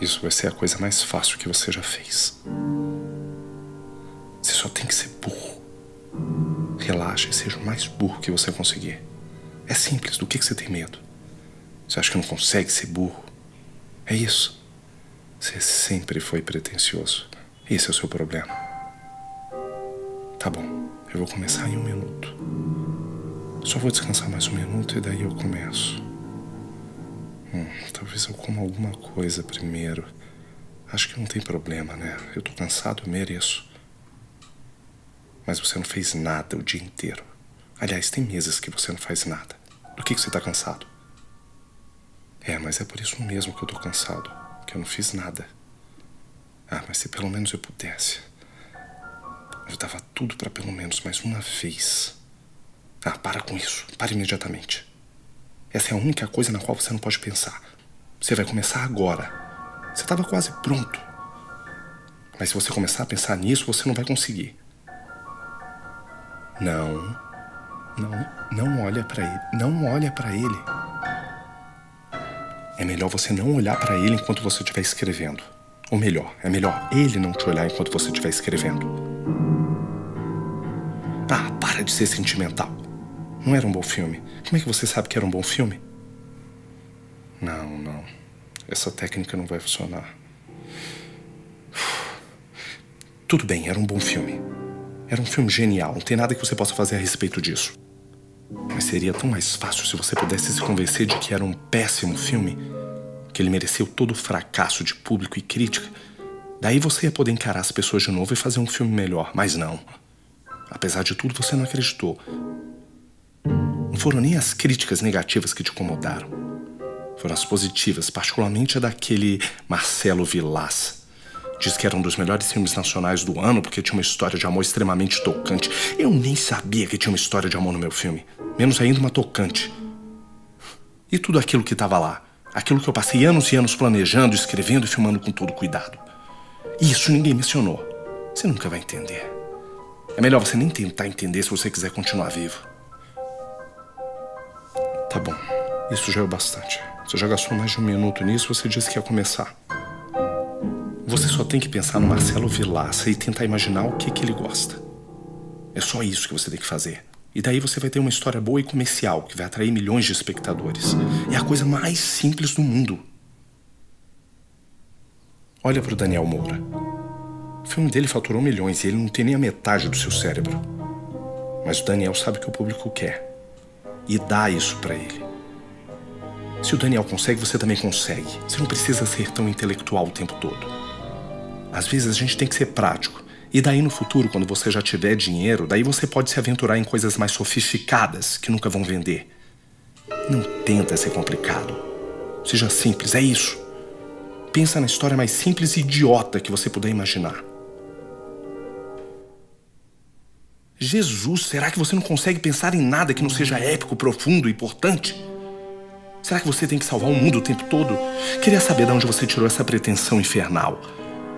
Isso vai ser a coisa mais fácil que você já fez. Você só tem que ser burro. Relaxa e seja o mais burro que você conseguir. É simples, do que você tem medo? Você acha que não consegue ser burro? É isso. Você sempre foi pretensioso. Esse é o seu problema. Tá bom, eu vou começar em 1 minuto. Só vou descansar mais 1 minuto e daí eu começo. Talvez eu coma alguma coisa primeiro. Acho que não tem problema, né? Eu tô cansado, eu mereço. Mas você não fez nada o dia inteiro. Aliás, tem meses que você não faz nada. Do que você tá cansado? Mas é por isso mesmo que eu tô cansado. Que eu não fiz nada. Mas se pelo menos eu pudesse. Eu dava tudo pra pelo menos mais uma vez. Para com isso. Para imediatamente. Essa é a única coisa na qual você não pode pensar. Você vai começar agora. Você estava quase pronto. Mas se você começar a pensar nisso, você não vai conseguir. Não olha pra ele. Não olha pra ele. É melhor você não olhar pra ele enquanto você estiver escrevendo. Ou melhor, é melhor ele não te olhar enquanto você estiver escrevendo. Para de ser sentimental. Não era um bom filme. Como é que você sabe que era um bom filme? Não. Essa técnica não vai funcionar. Tudo bem, era um bom filme. Era um filme genial. Não tem nada que você possa fazer a respeito disso. Mas seria tão mais fácil se você pudesse se convencer de que era um péssimo filme, que ele mereceu todo o fracasso de público e crítica. Daí você ia poder encarar as pessoas de novo e fazer um filme melhor. Mas não. Apesar de tudo, você não acreditou. Não foram nem as críticas negativas que te incomodaram. Foram as positivas, particularmente a daquele Marcelo Vilas. Diz que era um dos melhores filmes nacionais do ano porque tinha uma história de amor extremamente tocante. Eu nem sabia que tinha uma história de amor no meu filme. Menos ainda uma tocante. E tudo aquilo que estava lá. Aquilo que eu passei anos e anos planejando, escrevendo e filmando com todo cuidado. Isso ninguém mencionou. Você nunca vai entender. É melhor você nem tentar entender se você quiser continuar vivo. Tá bom, isso já é o bastante. Você já gastou mais de 1 minuto nisso, você disse que ia começar. Você só tem que pensar no Marcelo Vilaça e tentar imaginar o que ele gosta. É só isso que você tem que fazer. E daí você vai ter uma história boa e comercial, que vai atrair milhões de espectadores. É a coisa mais simples do mundo. Olha pro Daniel Moura. O filme dele faturou milhões e ele não tem nem a metade do seu cérebro. Mas o Daniel sabe o que o público quer. E dá isso pra ele. Se o Daniel consegue, você também consegue. Você não precisa ser tão intelectual o tempo todo. Às vezes a gente tem que ser prático. E daí no futuro, quando você já tiver dinheiro, daí você pode se aventurar em coisas mais sofisticadas que nunca vão vender. Não tenta ser complicado. Seja simples, é isso. Pensa na história mais simples e idiota que você puder imaginar. Jesus, será que você não consegue pensar em nada que não seja épico, profundo e importante? Será que você tem que salvar o mundo o tempo todo? Queria saber de onde você tirou essa pretensão infernal.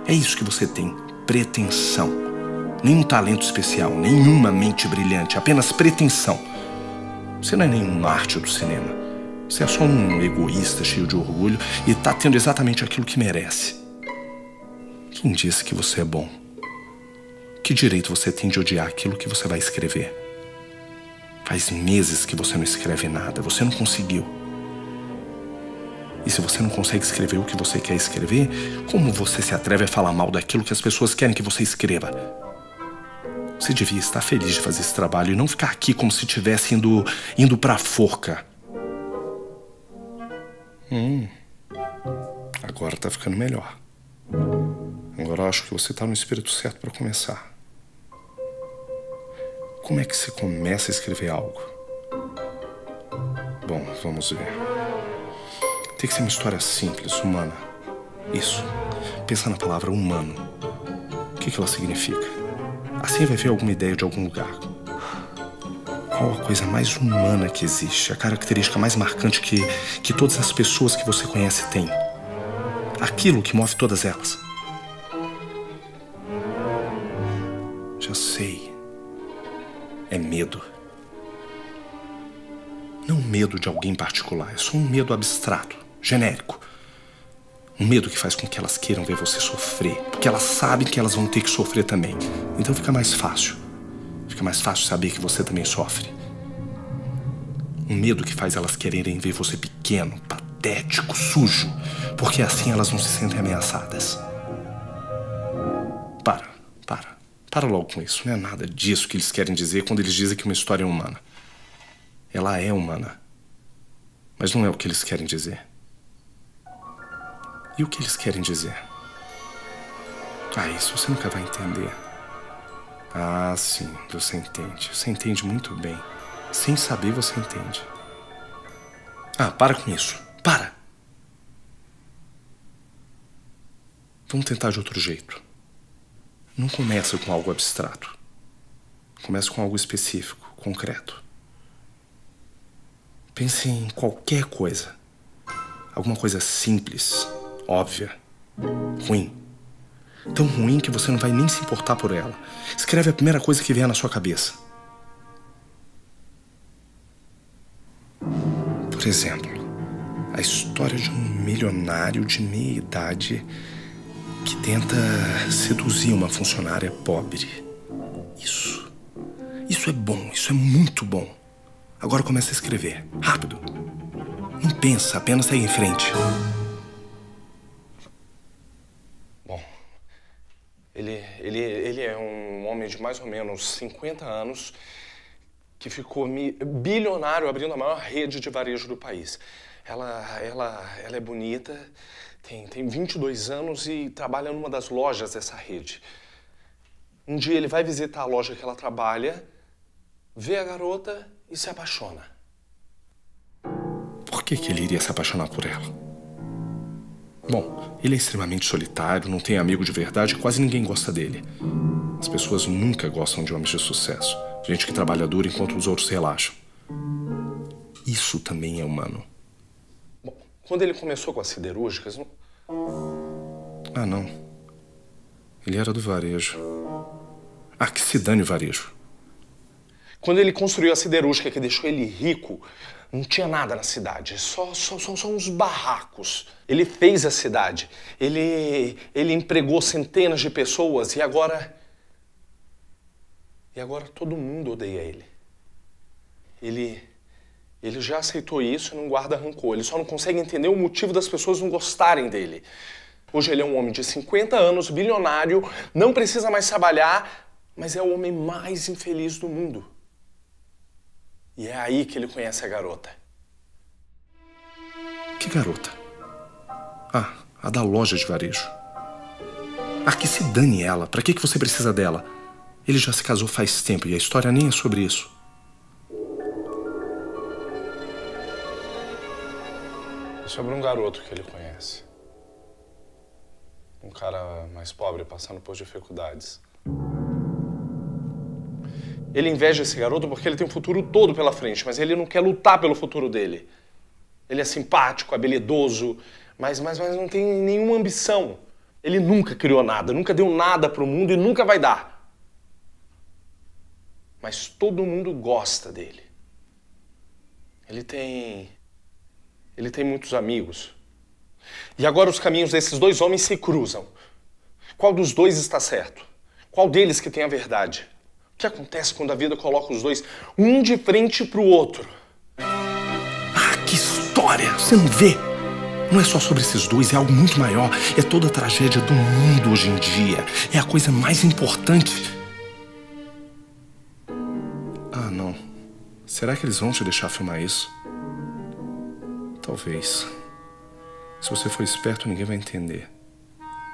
É isso que você tem, pretensão. Nenhum talento especial, nenhuma mente brilhante, apenas pretensão. Você não é nenhum Marte do cinema. Você é só um egoísta cheio de orgulho e tá tendo exatamente aquilo que merece. Quem disse que você é bom? Que direito você tem de odiar aquilo que você vai escrever? Faz meses que você não escreve nada, você não conseguiu. E se você não consegue escrever o que você quer escrever, como você se atreve a falar mal daquilo que as pessoas querem que você escreva? Você devia estar feliz de fazer esse trabalho e não ficar aqui como se estivesse indo pra forca. Agora tá ficando melhor. Agora eu acho que você tá no espírito certo para começar. Como é que você começa a escrever algo? Bom, vamos ver. Tem que ser uma história simples, humana. Isso. Pensa na palavra humano. O que ela significa? Assim vai ver alguma ideia de algum lugar. Qual a coisa mais humana que existe? A característica mais marcante que todas as pessoas que você conhece têm. Aquilo que move todas elas. Já sei. É medo. Não medo de alguém em particular. É só um medo abstrato, genérico. Um medo que faz com que elas queiram ver você sofrer, porque elas sabem que elas vão ter que sofrer também. Então fica mais fácil. Fica mais fácil saber que você também sofre. Um medo que faz elas quererem ver você pequeno, patético, sujo, porque assim elas não se sentem ameaçadas. Para logo com isso. Não é nada disso que eles querem dizer quando eles dizem que uma história é humana. Ela é humana. Mas não é o que eles querem dizer. E o que eles querem dizer? Isso você nunca vai entender. Sim, você entende. Você entende muito bem. Sem saber, você entende. Para com isso. Para! Vamos tentar de outro jeito. Não começa com algo abstrato. Começa com algo específico, concreto. Pense em qualquer coisa. Alguma coisa simples, óbvia, ruim. Tão ruim que você não vai nem se importar por ela. Escreve a primeira coisa que vier na sua cabeça. Por exemplo, a história de um milionário de meia idade que tenta seduzir uma funcionária pobre. Isso é bom, isso é muito bom. Agora começa a escrever, rápido. Não pensa, apenas segue em frente. Bom, ele é um homem de mais ou menos 50 anos que ficou bilionário abrindo a maior rede de varejo do país. Ela é bonita, tem 22 anos e trabalha numa das lojas dessa rede. Um dia ele vai visitar a loja que ela trabalha, vê a garota e se apaixona. Por que ele iria se apaixonar por ela? Bom, ele é extremamente solitário, não tem amigo de verdade e quase ninguém gosta dele. As pessoas nunca gostam de homens de sucesso. Gente que trabalha duro enquanto os outros relaxam. Isso também é humano. Bom, quando ele começou com as siderúrgicas... Não. Ele era do varejo. Que se dane o varejo. Quando ele construiu a siderúrgica que deixou ele rico, não tinha nada na cidade, só uns barracos. Ele fez a cidade, ele empregou centenas de pessoas e agora todo mundo odeia ele. Ele já aceitou isso e não guarda rancor, ele só não consegue entender o motivo das pessoas não gostarem dele. Hoje ele é um homem de 50 anos, bilionário, não precisa mais trabalhar, mas é o homem mais infeliz do mundo. E é aí que ele conhece a garota. Que garota? A da loja de varejo. Que se dane ela. Pra que você precisa dela? Ele já se casou faz tempo e a história nem é sobre isso. É sobre um garoto que ele conhece. Um cara mais pobre passando por dificuldades. Ele inveja esse garoto porque ele tem o futuro todo pela frente, mas ele não quer lutar pelo futuro dele. Ele é simpático, habilidoso, mas não tem nenhuma ambição. Ele nunca criou nada, nunca deu nada pro mundo e nunca vai dar. Mas todo mundo gosta dele. Ele tem muitos amigos. E agora os caminhos desses dois homens se cruzam. Qual dos dois está certo? Qual deles que tem a verdade? O que acontece quando a vida coloca os dois um de frente pro outro? Que história! Você não vê? Não é só sobre esses dois, é algo muito maior. É toda a tragédia do mundo hoje em dia. É a coisa mais importante. Não. Será que eles vão te deixar filmar isso? Talvez. Se você for esperto, ninguém vai entender.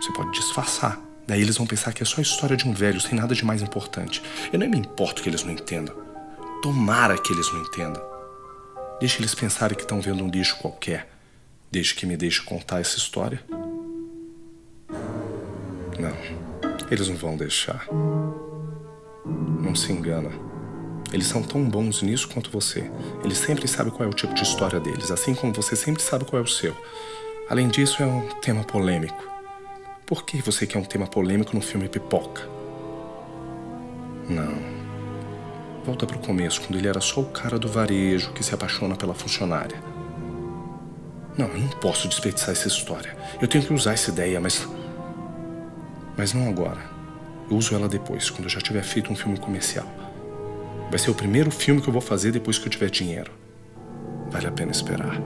Você pode disfarçar. Daí eles vão pensar que é só a história de um velho, sem nada de mais importante. Eu nem me importo que eles não entendam. Tomara que eles não entendam. Deixe eles pensarem que estão vendo um lixo qualquer. Desde que me deixe contar essa história. Não, eles não vão deixar. Não se engana. Eles são tão bons nisso quanto você. Eles sempre sabem qual é o tipo de história deles, assim como você sempre sabe qual é o seu. Além disso, é um tema polêmico. Por que você quer um tema polêmico no filme Pipoca? Não. Volta pro começo, quando ele era só o cara do varejo que se apaixona pela funcionária. Não, eu não posso desperdiçar essa história. Eu tenho que usar essa ideia, mas não agora. Eu uso ela depois, quando eu já tiver feito um filme comercial. Vai ser o primeiro filme que eu vou fazer depois que eu tiver dinheiro. Vale a pena esperar.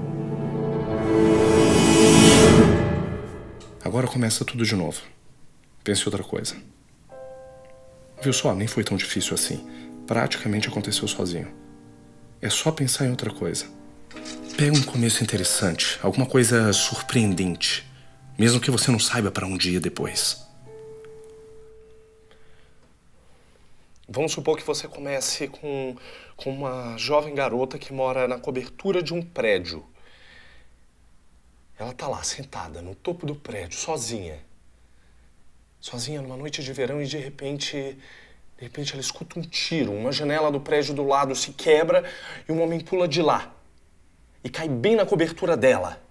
Agora começa tudo de novo. Pense em outra coisa. Viu só? Nem foi tão difícil assim. Praticamente aconteceu sozinho. É só pensar em outra coisa. Pega um começo interessante, alguma coisa surpreendente, mesmo que você não saiba para onde ir depois. Vamos supor que você comece com uma jovem garota que mora na cobertura de um prédio. Ela tá lá, sentada, no topo do prédio, sozinha. Sozinha numa noite de verão e de repente ela escuta um tiro. Uma janela do prédio do lado se quebra e um homem pula de lá. E cai bem na cobertura dela.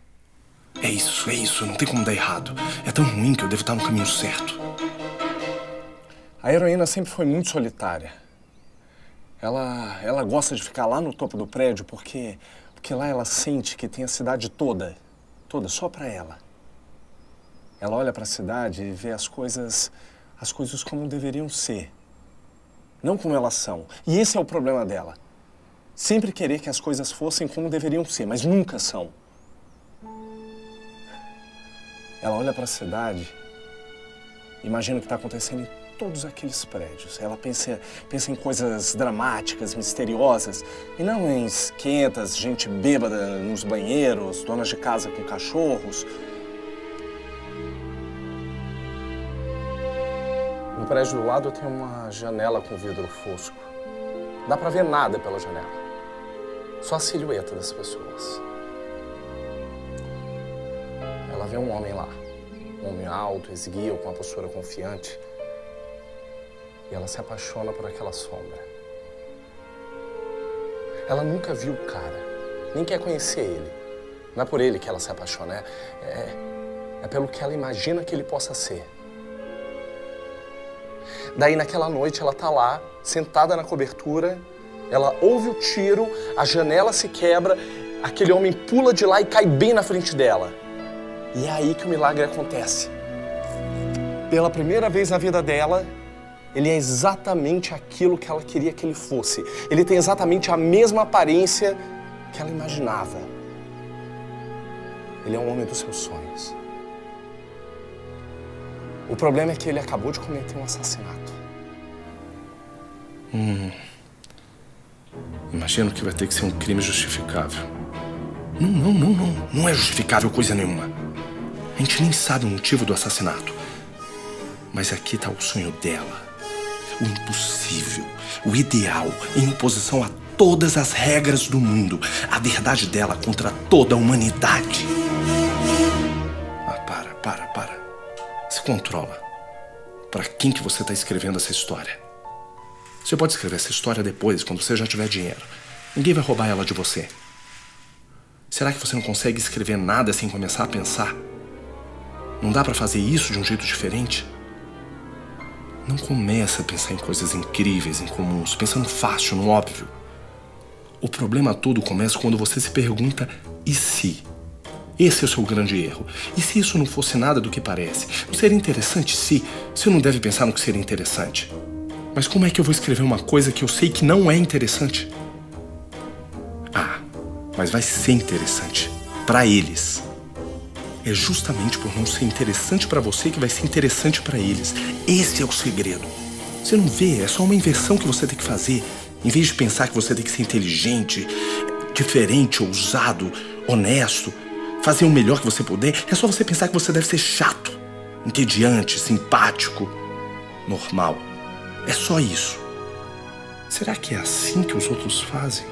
É isso, não tem como dar errado. É tão ruim que eu devo estar no caminho certo. A heroína sempre foi muito solitária. Ela gosta de ficar lá no topo do prédio porque lá ela sente que tem a cidade toda só pra ela. Ela olha pra cidade e vê as coisas como deveriam ser, não como elas são. E esse é o problema dela. Sempre querer que as coisas fossem como deveriam ser, mas nunca são. Ela olha pra cidade, imagina o que está acontecendo em todos aqueles prédios. Ela pensa em coisas dramáticas, misteriosas, e não em esquentas, gente bêbada nos banheiros, donas de casa com cachorros. No prédio do lado tem uma janela com vidro fosco. Dá pra ver nada pela janela. Só a silhueta das pessoas. Ela vê um homem lá. Um homem alto, esguio, com uma postura confiante. E ela se apaixona por aquela sombra. Ela nunca viu o cara, nem quer conhecer ele. Não é por ele que ela se apaixona, é pelo que ela imagina que ele possa ser. Daí, naquela noite, ela tá lá, sentada na cobertura, ela ouve o tiro, a janela se quebra, aquele homem pula de lá e cai bem na frente dela. E é aí que o milagre acontece. Pela primeira vez na vida dela, ele é exatamente aquilo que ela queria que ele fosse. Ele tem exatamente a mesma aparência que ela imaginava. Ele é um homem dos seus sonhos. O problema é que ele acabou de cometer um assassinato. Imagino que vai ter que ser um crime justificável. Não é justificável coisa nenhuma. A gente nem sabe o motivo do assassinato. Mas aqui tá o sonho dela. O impossível, o ideal, em oposição a todas as regras do mundo. A verdade dela contra toda a humanidade. Para. Se controla. Para quem que você tá escrevendo essa história? Você pode escrever essa história depois, quando você já tiver dinheiro. Ninguém vai roubar ela de você. Será que você não consegue escrever nada sem começar a pensar? Não dá pra fazer isso de um jeito diferente? Não começa a pensar em coisas incríveis, incomuns, pensando fácil, no óbvio. O problema todo começa quando você se pergunta, e se? Esse é o seu grande erro. E se isso não fosse nada do que parece? Não seria interessante se? Você não deve pensar no que seria interessante. Mas como é que eu vou escrever uma coisa que eu sei que não é interessante? Mas vai ser interessante. Pra eles. É justamente por não ser interessante pra você que vai ser interessante pra eles. Esse é o segredo. Você não vê? É só uma inversão que você tem que fazer. Em vez de pensar que você tem que ser inteligente, diferente, ousado, honesto, fazer o melhor que você puder, é só você pensar que você deve ser chato, entediante, simpático, normal. É só isso. Será que é assim que os outros fazem?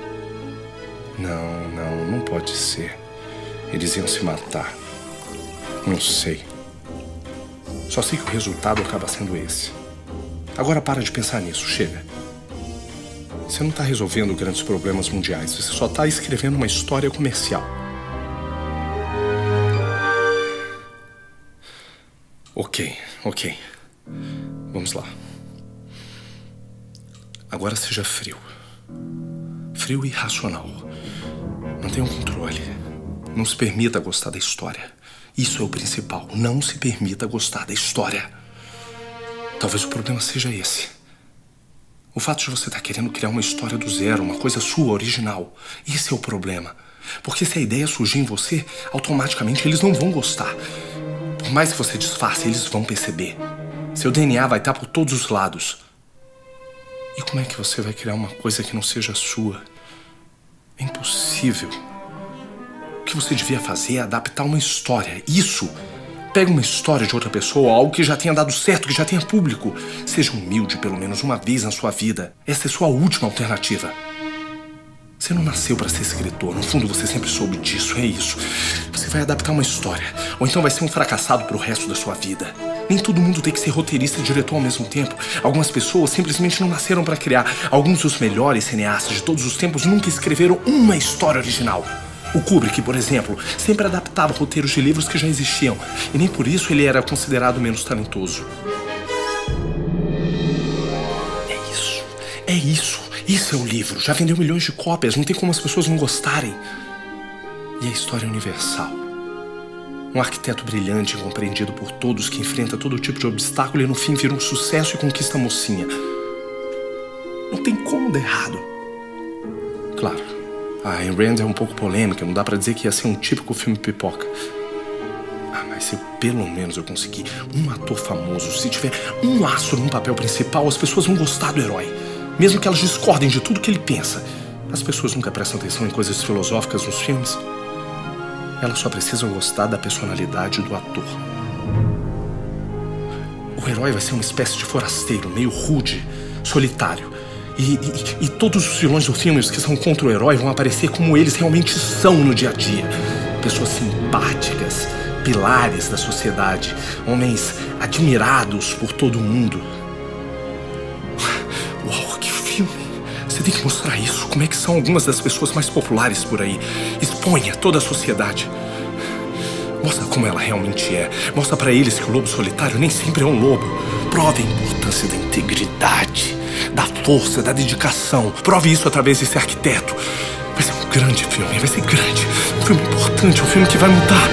Não pode ser. Eles iam se matar. Não sei. Só sei que o resultado acaba sendo esse. Agora para de pensar nisso, chega. Você não está resolvendo grandes problemas mundiais, você só está escrevendo uma história comercial. Ok. Vamos lá. Agora seja frio. Frio e racional. Não tenha um controle. Não se permita gostar da história. Isso é o principal. Não se permita gostar da história. Talvez o problema seja esse. O fato de você estar querendo criar uma história do zero, uma coisa sua, original. Esse é o problema. Porque se a ideia surgir em você, automaticamente eles não vão gostar. Por mais que você disfarce, eles vão perceber. Seu DNA vai estar por todos os lados. E como é que você vai criar uma coisa que não seja sua? É impossível. O que você devia fazer é adaptar uma história. Isso! Pega uma história de outra pessoa, algo que já tenha dado certo, que já tenha público. Seja humilde pelo menos uma vez na sua vida. Essa é sua última alternativa. Você não nasceu para ser escritor. No fundo, você sempre soube disso. É isso. Você vai adaptar uma história. Ou então vai ser um fracassado pro resto da sua vida. Nem todo mundo tem que ser roteirista e diretor ao mesmo tempo. Algumas pessoas simplesmente não nasceram para criar. Alguns dos melhores cineastas de todos os tempos nunca escreveram uma história original. O Kubrick, por exemplo, sempre adaptava roteiros de livros que já existiam. E nem por isso ele era considerado menos talentoso. É isso. É isso. Isso é o livro. Já vendeu milhões de cópias. Não tem como as pessoas não gostarem. E a história é universal. Um arquiteto brilhante, incompreendido por todos, que enfrenta todo tipo de obstáculo e no fim vira um sucesso e conquista a mocinha. Não tem como dar errado. Claro, a Ayn Rand é um pouco polêmica, não dá pra dizer que ia ser um típico filme pipoca. Mas se pelo menos eu conseguir um ator famoso, se tiver um astro num papel principal, as pessoas vão gostar do herói. Mesmo que elas discordem de tudo que ele pensa. As pessoas nunca prestam atenção em coisas filosóficas nos filmes. Elas só precisam gostar da personalidade do ator. O herói vai ser uma espécie de forasteiro, meio rude, solitário. E todos os vilões do filme, os que são contra o herói, vão aparecer como eles realmente são no dia a dia. Pessoas simpáticas, pilares da sociedade, homens admirados por todo mundo. Uau, que filme! Você tem que mostrar isso. Como é que são algumas das pessoas mais populares por aí. Exponha toda a sociedade. Mostra como ela realmente é. Mostra pra eles que o lobo solitário nem sempre é um lobo. Prove a importância da integridade, da força, da dedicação. Prove isso através desse arquiteto. Vai ser um grande filme, vai ser grande. Um filme importante, um filme que vai mudar.